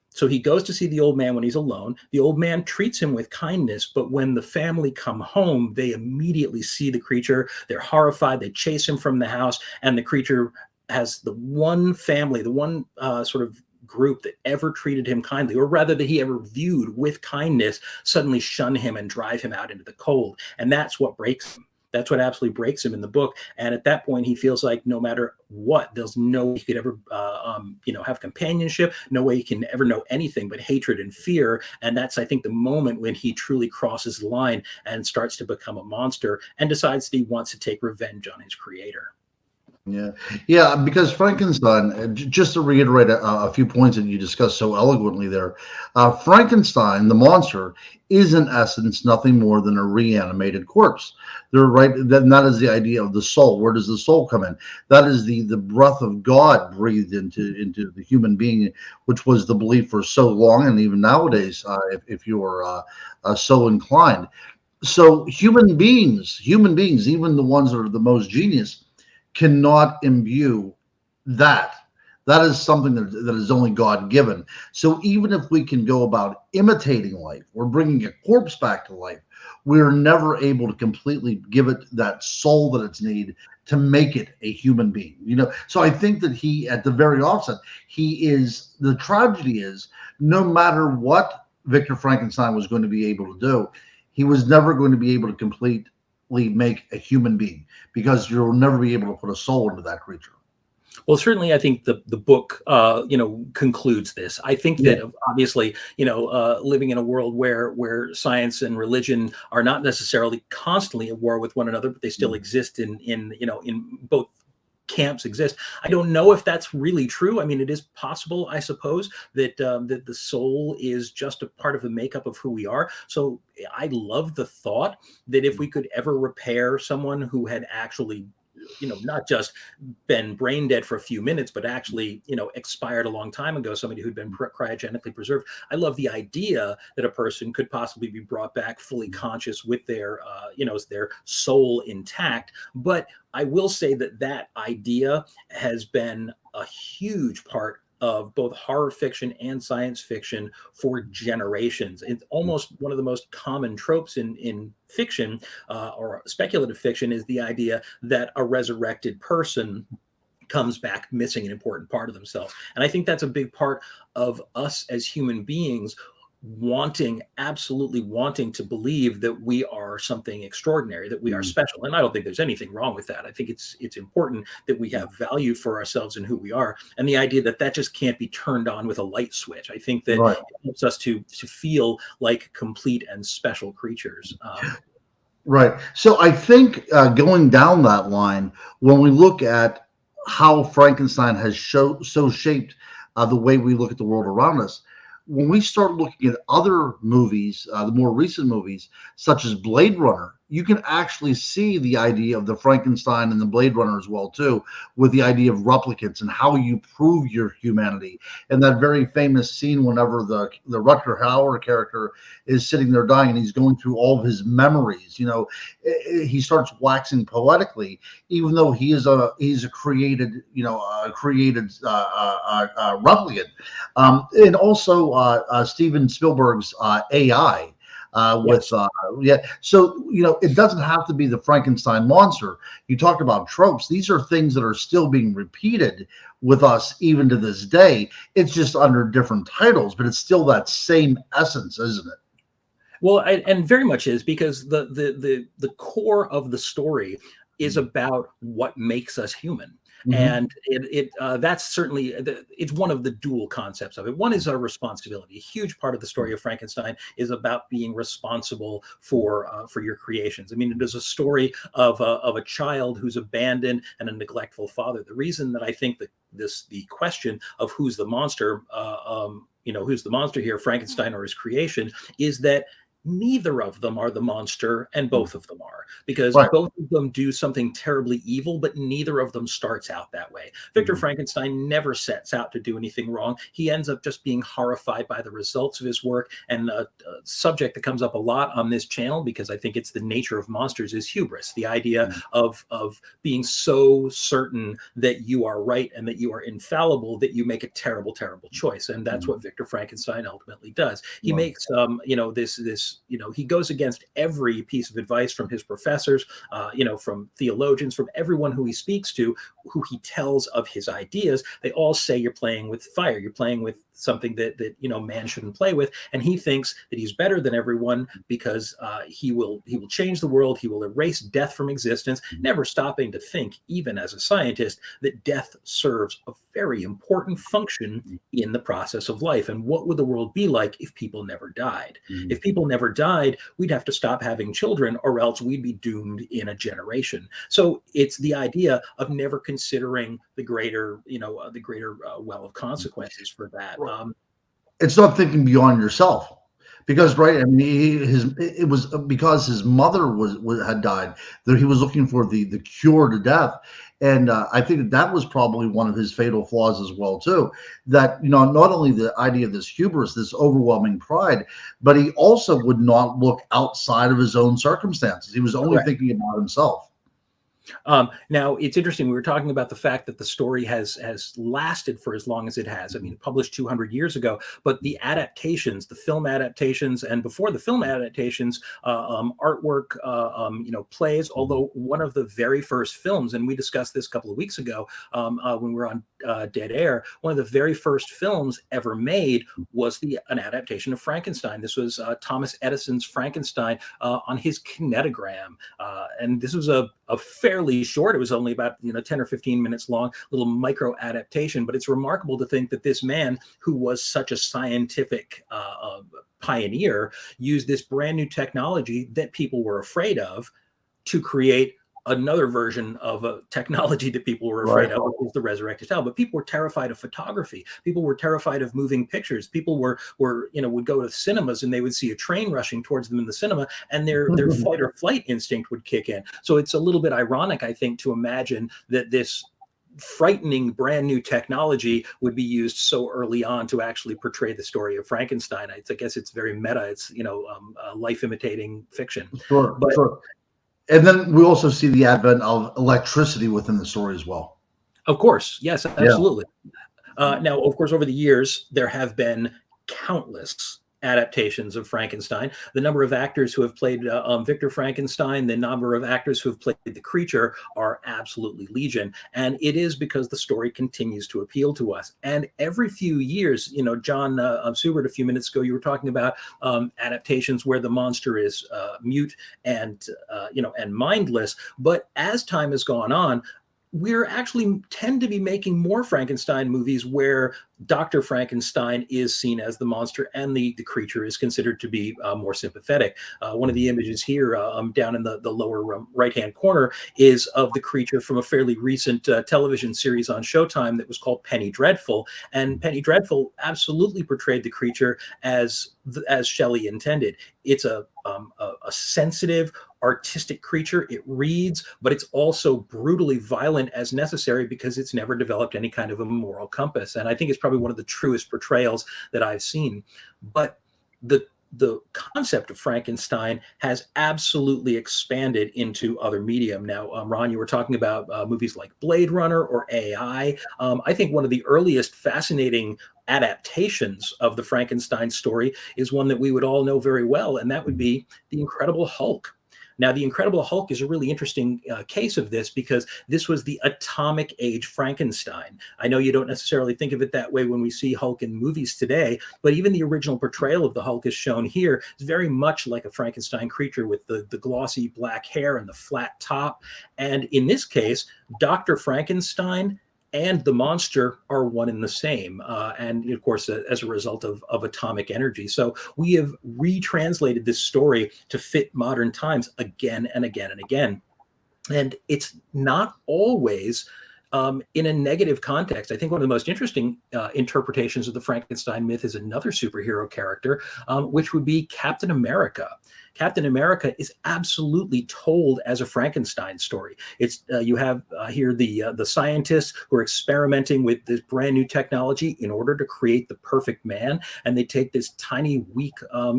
So he goes to see the old man when he's alone. The old man treats him with kindness, but when the family come home, they immediately see the creature. They're horrified. They chase him from the house, and the creature has the one family, the one sort of group that ever treated him kindly, or rather that he ever viewed with kindness, suddenly shun him and drive him out into the cold. And that's what breaks him. That's what absolutely breaks him in the book. And at that point, he feels like no matter what, there's no way he could ever, have companionship. No way he can ever know anything but hatred and fear. And that's, I think, the moment when he truly crosses the line and starts to become a monster and decides that he wants to take revenge on his creator. Yeah, because Frankenstein, just to reiterate a few points that you discussed so eloquently there, Frankenstein, the monster, is in essence nothing more than a reanimated corpse. They're right. Then that is the idea of the soul. Where does the soul come in? That is the breath of God breathed into the human being, which was the belief for so long, and even nowadays, if you're so inclined. So human beings, even the ones that are the most genius, cannot imbue that. That is something that is only God given. So even if we can go about imitating life or bringing a corpse back to life, we're never able to completely give it that soul that it's needed to make it a human being. So I think that he, at the very offset, the tragedy is, no matter what Victor Frankenstein was going to be able to do, he was never going to be able to completely make a human being, because you'll never be able to put a soul into that creature. Well, certainly, I think the book, concludes this. I think that obviously, living in a world where science and religion are not necessarily constantly at war with one another, but they still exist in both camps exist. I don't know if that's really true. I mean, it is possible, I suppose, that that the soul is just a part of the makeup of who we are. So I love the thought that if we could ever repair someone who had actually, not just been brain dead for a few minutes, but actually, expired a long time ago, somebody who'd been cryogenically preserved. I love the idea that a person could possibly be brought back fully conscious with their, their soul intact. But I will say that idea has been a huge part of both horror fiction and science fiction for generations. It's almost one of the most common tropes in fiction or speculative fiction, is the idea that a resurrected person comes back missing an important part of themselves. And I think that's a big part of us as human beings, absolutely wanting to believe that we are something extraordinary, that we are special. And I don't think there's anything wrong with that. I think it's important that we have value for ourselves and who we are. And the idea that just can't be turned on with a light switch. I think that it helps us to feel like complete and special creatures. Right. So I think going down that line, when we look at how Frankenstein has so shaped the way we look at the world around us, when we start looking at other movies, the more recent movies, such as Blade Runner, you can actually see the idea of the Frankenstein and the Blade Runner as well too, with the idea of replicants and how you prove your humanity. And that very famous scene whenever the Rutger Hauer character is sitting there dying and he's going through all of his memories, he starts waxing poetically, even though he's a created replicant. And also Steven Spielberg's AI. Yes. So it doesn't have to be the Frankenstein monster. You talked about tropes. These are things that are still being repeated with us even to this day. It's just under different titles, but it's still that same essence, isn't it? Well, and very much is, because the core of the story is about what makes us human. And that's certainly it's one of the dual concepts of it. One is our responsibility. A huge part of the story of Frankenstein is about being responsible for your creations. I mean, it is a story of a child who's abandoned and a neglectful father. The reason that I think that the question of who's the monster, who's the monster here, Frankenstein or his creation, is that neither of them are the monster and both of them are, because both of them do something terribly evil, but neither of them starts out that way. Victor Frankenstein never sets out to do anything wrong. He ends up just being horrified by the results of his work. And a subject that comes up a lot on this channel, because I think it's the nature of monsters, is hubris, the idea of being so certain that you are right and that you are infallible that you make a terrible, terrible choice. And that's what Victor Frankenstein ultimately does. He makes he goes against every piece of advice from his professors, from theologians, from everyone who he speaks to, who he tells of his ideas. They all say you're playing with fire. You're playing with something that man shouldn't play with. And he thinks that he's better than everyone because he will change the world. He will erase death from existence, never stopping to think, even as a scientist, that death serves a very important function in the process of life. And what would the world be like if people never died? If people never died, we'd have to stop having children, or else we'd be doomed in a generation. So it's the idea of never considering the greater well of consequences for that. It's not thinking beyond yourself, because I mean, it was because his mother had died that he was looking for the cure to death. And I think that was probably one of his fatal flaws as well too, that not only the idea of this hubris, this overwhelming pride, but he also would not look outside of his own circumstances. He was only thinking about himself. Now, it's interesting. We were talking about the fact that the story has lasted for as long as it has. I mean, published 200 years ago, but the adaptations, the film adaptations, and before the film adaptations, artwork, plays. Although one of the very first films, and we discussed this a couple of weeks ago when we were on Dead Air, one of the very first films ever made was an adaptation of Frankenstein. This was Thomas Edison's Frankenstein on his kinetogram, and this was a fairly short, it was only about 10 or 15 minutes long, little micro adaptation. But it's remarkable to think that this man, who was such a scientific pioneer, used this brand new technology that people were afraid of to create another version of a technology that people were afraid of, which was the resurrected child. But people were terrified of photography. People were terrified of moving pictures. People would go to cinemas and they would see a train rushing towards them in the cinema, and their fight or flight instinct would kick in. So it's a little bit ironic, I think, to imagine that this frightening brand new technology would be used so early on to actually portray the story of Frankenstein. I guess it's very meta. It's life imitating fiction. Sure. And then we also see the advent of electricity within the story as well. Of course. Yes, absolutely. Now, of course, over the years, there have been countless adaptations of Frankenstein. The number of actors who have played Victor Frankenstein, the number of actors who have played the creature are absolutely legion. And it is because the story continues to appeal to us. And every few years, John Subert, a few minutes ago, you were talking about adaptations where the monster is mute and mindless. But as time has gone on, we're actually tend to be making more Frankenstein movies where Dr. Frankenstein is seen as the monster, and the creature is considered to be more sympathetic. One of the images here down in the lower right-hand corner is of the creature from a fairly recent television series on Showtime that was called Penny Dreadful. And Penny Dreadful absolutely portrayed the creature as Shelley intended. It's a sensitive, artistic creature. It reads, but it's also brutally violent as necessary because it's never developed any kind of a moral compass. And I think it's probably one of the truest portrayals that I've seen. But the concept of Frankenstein has absolutely expanded into other medium. Now, Ron, you were talking about movies like Blade Runner or AI. I think one of the earliest fascinating adaptations of the Frankenstein story is one that we would all know very well, and that would be The Incredible Hulk. Now, The Incredible Hulk is a really interesting case of this because this was the atomic age Frankenstein. I know you don't necessarily think of it that way when we see Hulk in movies today, but even the original portrayal of the Hulk is shown here is very much like a Frankenstein creature with the glossy black hair and the flat top. And in this case, Dr. Frankenstein and the monster are one and the same. And of course, as a result of atomic energy. So we have retranslated this story to fit modern times again and again and again. And it's not always in a negative context. I think one of the most interesting interpretations of the Frankenstein myth is another superhero character, which would be Captain America. Captain America is absolutely told as a Frankenstein story. It's you have here the scientists who are experimenting with this brand new technology in order to create the perfect man, and they take this tiny, weak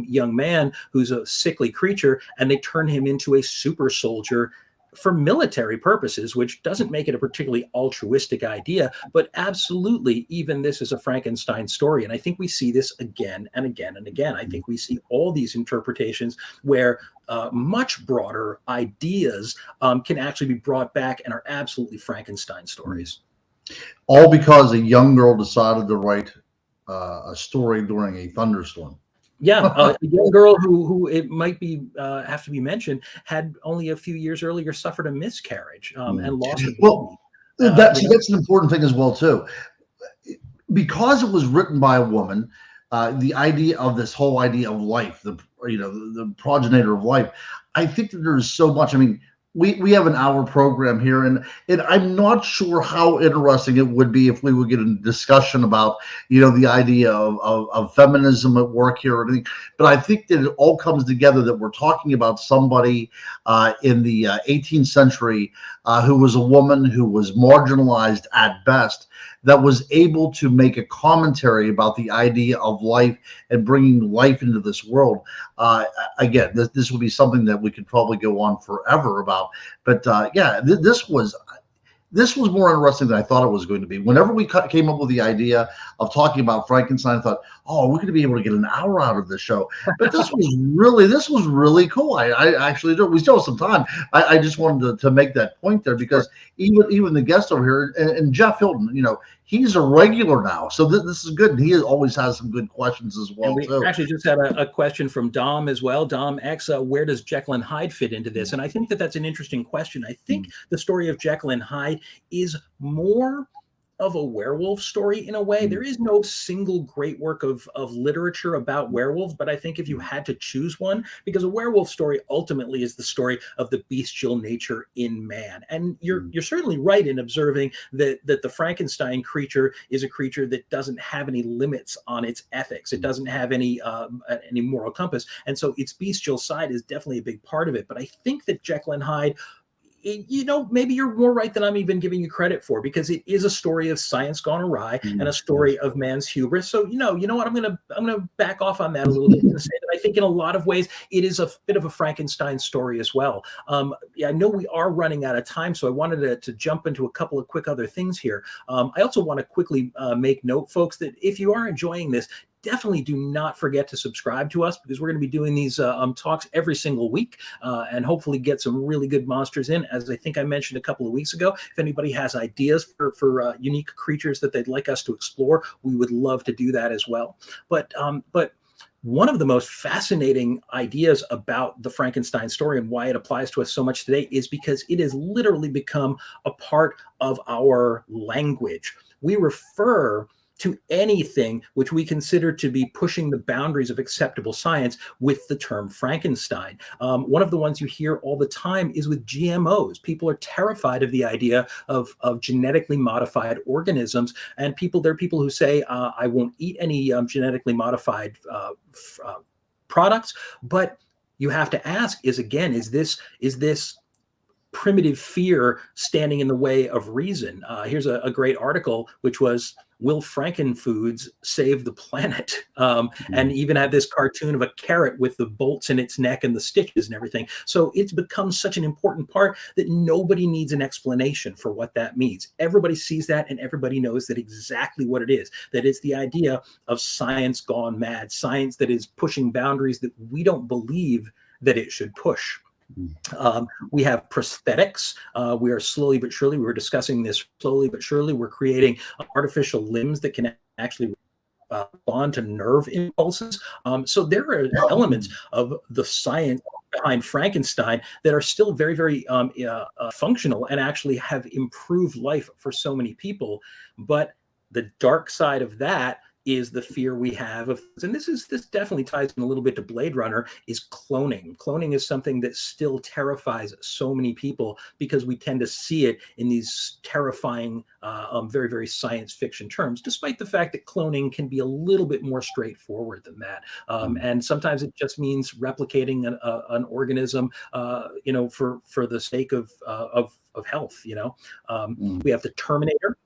young man who's a sickly creature, and they turn him into a super soldier for military purposes, which doesn't make it a particularly altruistic idea, but absolutely, even this is a Frankenstein story. And I think we see this again and again and again. I think we see all these interpretations where much broader ideas can actually be brought back and are absolutely Frankenstein stories. All because a young girl decided to write a story during a thunderstorm. Yeah, a young girl who it might be have to be mentioned had only a few years earlier suffered a miscarriage and lost a baby. Well, that's an important thing as well too, because it was written by a woman. The idea of this whole idea of life, the progenitor of life. I think that there's so much. I mean, we have an hour program here, and I'm not sure how interesting it would be if we would get a discussion about, the idea of feminism at work here or anything. But I think that it all comes together that we're talking about somebody in the 18th century who was a woman who was marginalized at best, that was able to make a commentary about the idea of life and bringing life into this world. Again, this will be something that we could probably go on forever about. But this was more interesting than I thought it was going to be. Whenever we came up with the idea of talking about Frankenstein, I thought, oh, we're going to be able to get an hour out of the show. But this was really cool. I actually do. We still have some time. I just wanted to make that point there because even the guest over here and Jeff Hilton, he's a regular now. So this is good. And he always has some good questions as well. And we actually just had a question from Dom as well. Dom X, where does Jekyll and Hyde fit into this? And I think that's an interesting question. I think the story of Jekyll and Hyde is more of a werewolf story in a way. There is no single great work of literature about werewolves, but I think if you had to choose one, because a werewolf story ultimately is the story of the bestial nature in man. And you're certainly right in observing that the Frankenstein creature is a creature that doesn't have any limits on its ethics. It doesn't have any moral compass. And so its bestial side is definitely a big part of it. But I think that Jekyll and Hyde, maybe you're more right than I'm even giving you credit for, because it is a story of science gone awry and a story of man's hubris. So, you know what, I'm gonna back off on that a little bit and say that I think in a lot of ways it is a bit of a Frankenstein story as well. I know we are running out of time, so I wanted to jump into a couple of quick other things here. I also want to quickly make note, folks, that if you are enjoying this, definitely do not forget to subscribe to us, because we're going to be doing these talks every single week and hopefully get some really good monsters in. As I think I mentioned a couple of weeks ago, if anybody has ideas for unique creatures that they'd like us to explore, we would love to do that as well. But one of the most fascinating ideas about the Frankenstein story and why it applies to us so much today is because it has literally become a part of our language. We refer to anything which we consider to be pushing the boundaries of acceptable science with the term Frankenstein. One of the ones you hear all the time is with GMOs. People are terrified of the idea of genetically modified organisms, and there are people who say, I won't eat any genetically modified products. But you have to ask, is this primitive fear standing in the way of reason? Here's a great article, which was, will Frankenfoods save the planet? And even had this cartoon of a carrot with the bolts in its neck and the stitches and everything. So it's become such an important part that nobody needs an explanation for what that means. Everybody sees that, and everybody knows that exactly what it is, that it's the idea of science gone mad, science that is pushing boundaries that we don't believe that it should push. We have prosthetics. We are slowly but surely, we were discussing this, slowly but surely, we're creating artificial limbs that can actually respond to nerve impulses. So there are elements of the science behind Frankenstein that are still very, very functional and actually have improved life for so many people. But the dark side of that is the fear we have of, and this definitely ties in a little bit to Blade Runner, is cloning. Cloning is something that still terrifies so many people because we tend to see it in these terrifying, very, very science fiction terms, despite the fact that cloning can be a little bit more straightforward than that. And sometimes it just means replicating an organism, for the sake of health. We have the Terminator.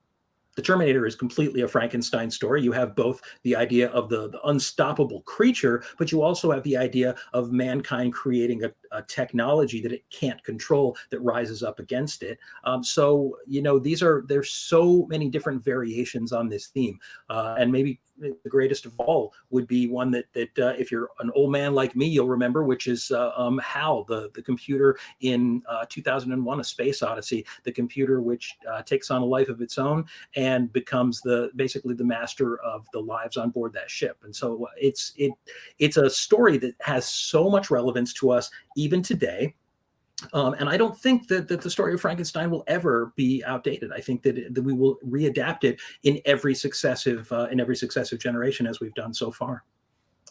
The Terminator is completely a Frankenstein story. You have both the idea of the unstoppable creature, but you also have the idea of mankind creating a technology that it can't control that rises up against it. So, there's so many different variations on this theme. And maybe the greatest of all would be one that if you're an old man like me, you'll remember, which is HAL, the computer in 2001: A Space Odyssey, the computer which takes on a life of its own and becomes basically the master of the lives on board that ship. And so it's a story that has so much relevance to us even today. And I don't think that the story of Frankenstein will ever be outdated. I think that we will readapt it in every successive generation, as we've done so far.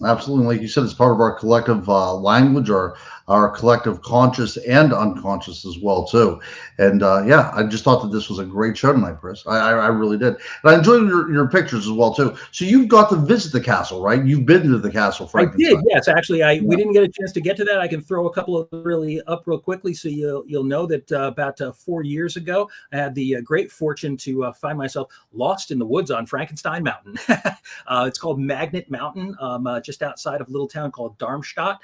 Absolutely. Like you said, it's part of our collective language, or our collective conscious and unconscious as well, too. And I just thought that this was a great show tonight, Chris. I really did. And I enjoyed your pictures as well, too. So you've got to visit the castle, right? You've been to the castle, Frankenstein. I did, yes. Actually, we didn't get a chance to get to that. I can throw a couple of really up real quickly, so you'll know that about 4 years ago, I had the great fortune to find myself lost in the woods on Frankenstein Mountain. It's called Magnet Mountain, just outside of a little town called Darmstadt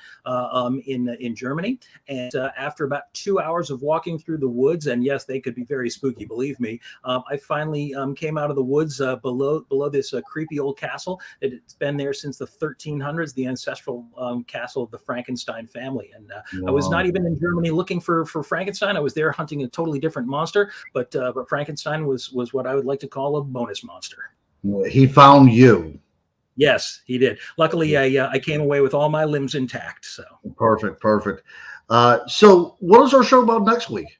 in Germany. And after about 2 hours of walking through the woods, and yes, they could be very spooky, believe me, I finally came out of the woods below this creepy old castle. It's been there since the 1300s, the ancestral castle of the Frankenstein family. And I was not even in Germany looking for Frankenstein. I was there hunting a totally different monster, but Frankenstein was what I would like to call a bonus monster. He found you. Yes, he did. Luckily, I came away with all my limbs intact. So perfect. So what is our show about next week?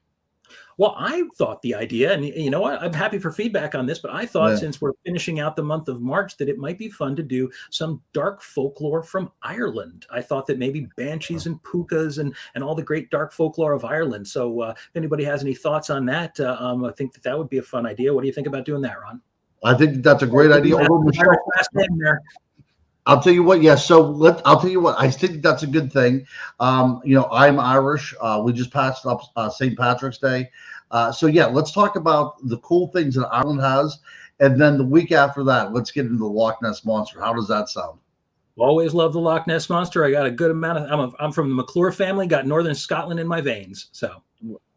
Well, I thought the idea, and you know what, I'm happy for feedback on this, but I thought since we're finishing out the month of March, that it might be fun to do some dark folklore from Ireland. I thought that maybe banshees and pukas and all the great dark folklore of Ireland. So if anybody has any thoughts on that, I think that would be a fun idea. What do you think about doing that, Ron? I think that's a great idea. I'll tell you what. Yes. So I'll tell you what. I think that's a good thing. I'm Irish. We just passed up St. Patrick's Day. Let's talk about the cool things that Ireland has, and then the week after that, let's get into the Loch Ness Monster. How does that sound? Always love the Loch Ness Monster. I got a good amount of. I'm from the McClure family. Got Northern Scotland in my veins. So.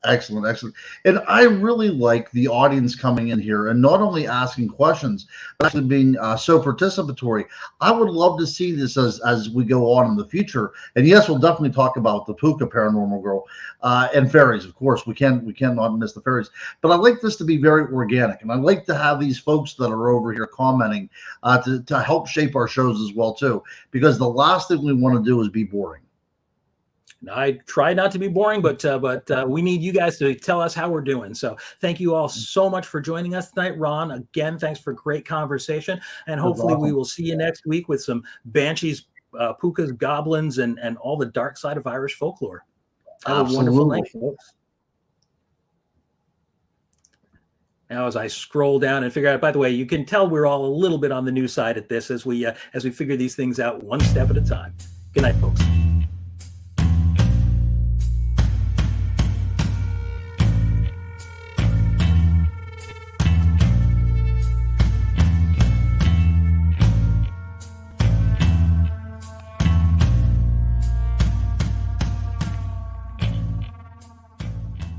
Excellent. And I really like the audience coming in here and not only asking questions, but actually being so participatory. I would love to see this as we go on in the future. And yes, we'll definitely talk about the Puka Paranormal Girl and fairies. Of course, we cannot miss the fairies. But I like this to be very organic, and I like to have these folks that are over here commenting to help shape our shows as well too. Because the last thing we want to do is be boring. I try not to be boring, but we need you guys to tell us how we're doing. So thank you all so much for joining us tonight. Ron, again, thanks for great conversation. And hopefully we will see you next week with some banshees, pukas, goblins, and all the dark side of Irish folklore. Have a wonderful night, folks. Now, as I scroll down and figure out, by the way, you can tell we're all a little bit on the new side at this as we figure these things out one step at a time. Good night, folks.